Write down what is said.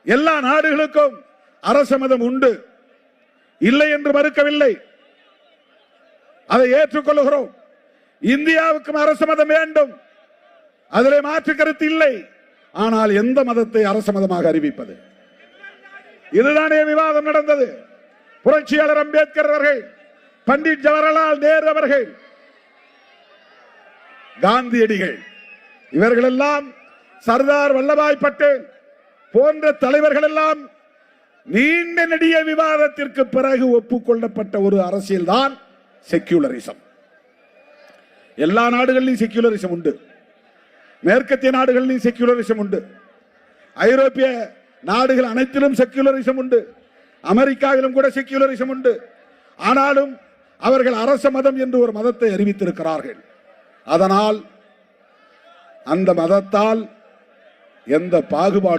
எல்லா நாடுகளுக்கும் அரச மதம் உண்டு, இல்லை என்று மறுக்கவில்லை, அதை ஏற்றுக்கொள்கிறோம். இந்தியாவுக்கும் அரச மதம் வேண்டும், அதிலே மாற்று கருத்து இல்லை. ஆனால் எந்த மதத்தை அரச மதமாக அறிவிப்பது? இதுதானே விவாதம் நடந்தது. புரட்சியாளர் அம்பேத்கர் அவர்கள், பண்டிட் ஜவஹர்லால் நேரு அவர்கள், காந்தியடிகள், இவர்கள் எல்லாம், சர்தார் வல்லபாய் பட்டேல் போன்ற தலைவர்கள் எல்லாம் நீண்ட நெடிய விவாதத்திற்கு பிறகு ஒப்புக்கொள்ளப்பட்ட ஒரு அரசியல் தான் செக்யூலரிசம். எல்லா நாடுகளிலும் செக்யூலரிசம் உண்டு, மேற்கத்திய நாடுகளிலும் செக்யூலரிசம் உண்டு, ஐரோப்பிய நாடுகள் அனைத்திலும் செக்யூலரிசம் உண்டு, அமெரிக்காவிலும் கூட செக்யூலரிசம் உண்டு. ஆனாலும் அவர்கள் அரச மதம் என்று ஒரு மதத்தை அறிவித்திருக்கிறார்கள். அதனால் அந்த மதத்தால் எந்த பாகுபாடு